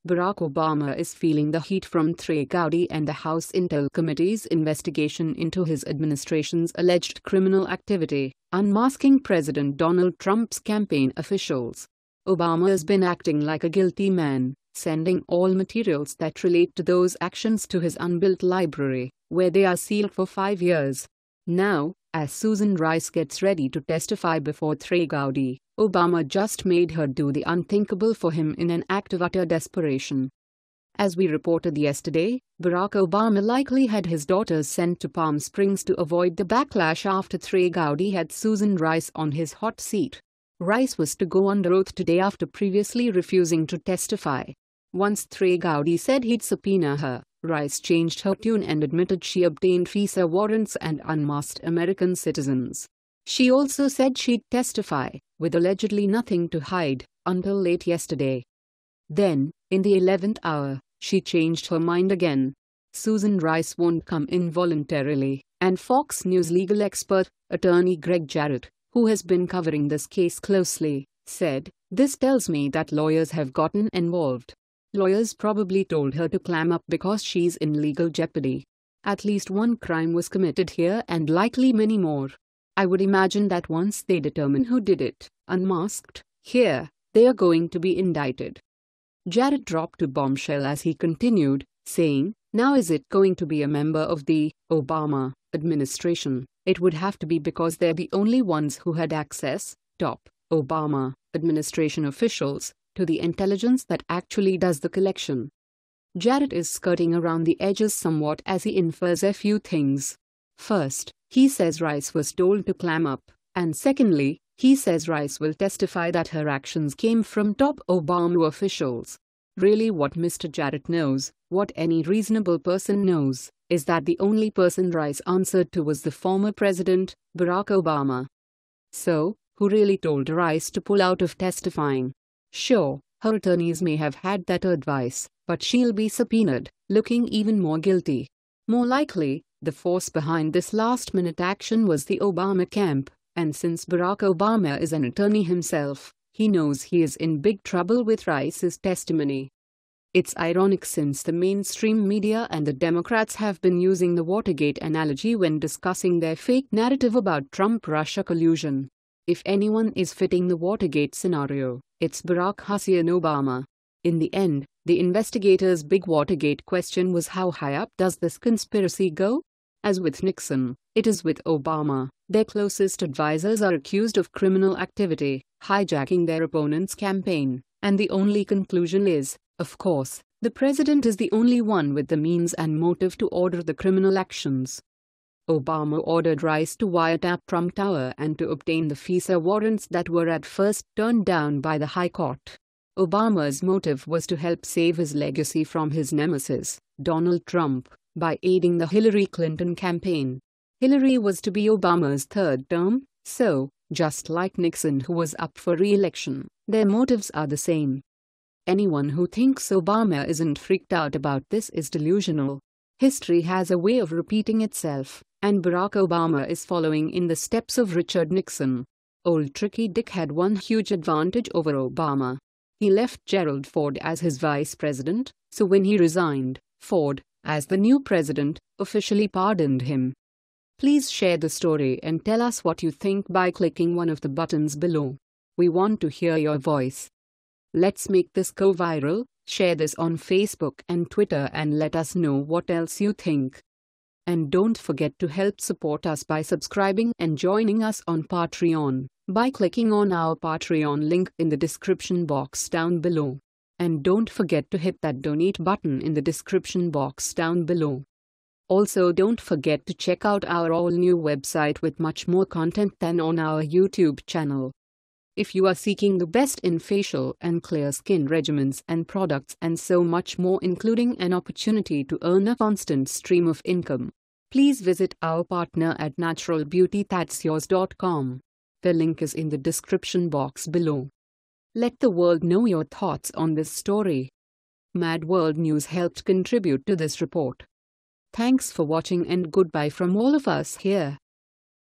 Barack Obama is feeling the heat from Trey Gowdy and the House Intel Committee's investigation into his administration's alleged criminal activity, unmasking President Donald Trump's campaign officials. Obama has been acting like a guilty man, sending all materials that relate to those actions to his unbuilt library, where they are sealed for 5 years. Now, as Susan Rice gets ready to testify before Trey Gowdy, Obama just made her do the unthinkable for him in an act of utter desperation. As we reported yesterday, Barack Obama likely had his daughters sent to Palm Springs to avoid the backlash after Trey Gowdy had Susan Rice on his hot seat. Rice was to go under oath today after previously refusing to testify. Once Trey Gowdy said he'd subpoena her, Rice changed her tune and admitted she obtained visa warrants and unmasked American citizens. She also said she'd testify, with allegedly nothing to hide, until late yesterday. Then, in the 11th hour, she changed her mind again. Susan Rice won't come in voluntarily, and Fox News legal expert, attorney Greg Jarrett, who has been covering this case closely, said, "This tells me that lawyers have gotten involved. Lawyers probably told her to clam up because she's in legal jeopardy. At least one crime was committed here and likely many more. I would imagine that once they determine who did it, unmasked, here, they are going to be indicted." Jarrett dropped a bombshell as he continued, saying, "Now is it going to be a member of the Obama administration? It would have to be because they're the only ones who had access, top Obama administration officials, to the intelligence that actually does the collection." Jarrett is skirting around the edges somewhat as he infers a few things. First, he says Rice was told to clam up, and secondly, he says Rice will testify that her actions came from top Obama officials. Really, what Mr. Jarrett knows, what any reasonable person knows, is that the only person Rice answered to was the former president, Barack Obama. So, who really told Rice to pull out of testifying? Sure, her attorneys may have had that advice, but she'll be subpoenaed, looking even more guilty. More likely, the force behind this last-minute action was the Obama camp, and since Barack Obama is an attorney himself, he knows he is in big trouble with Rice's testimony. It's ironic since the mainstream media and the Democrats have been using the Watergate analogy when discussing their fake narrative about Trump-Russia collusion. If anyone is fitting the Watergate scenario, it's Barack Hussein Obama. In the end, the investigators' big Watergate question was how high up does this conspiracy go? As with Nixon, it is with Obama. Their closest advisors are accused of criminal activity, hijacking their opponent's campaign, and the only conclusion is, of course, the president is the only one with the means and motive to order the criminal actions. Obama ordered Rice to wiretap Trump Tower and to obtain the visa warrants that were at first turned down by the High Court. Obama's motive was to help save his legacy from his nemesis, Donald Trump, by aiding the Hillary Clinton campaign. Hillary was to be Obama's third term, so, just like Nixon who was up for re-election, their motives are the same. Anyone who thinks Obama isn't freaked out about this is delusional. History has a way of repeating itself, and Barack Obama is following in the steps of Richard Nixon. Old Tricky Dick had one huge advantage over Obama. He left Gerald Ford as his vice president, so when he resigned, Ford, as the new president, officially pardoned him. Please share the story and tell us what you think by clicking one of the buttons below. We want to hear your voice. Let's make this go viral. Share this on Facebook and Twitter and let us know what else you think. And don't forget to help support us by subscribing and joining us on Patreon by clicking on our Patreon link in the description box down below. And don't forget to hit that donate button in the description box down below. Also, don't forget to check out our all-new website with much more content than on our YouTube channel. If you are seeking the best in facial and clear skin regimens and products and so much more, including an opportunity to earn a constant stream of income, please visit our partner at naturalbeautythat'syours.com. The link is in the description box below. Let the world know your thoughts on this story. Mad World News helped contribute to this report. Thanks for watching and goodbye from all of us here.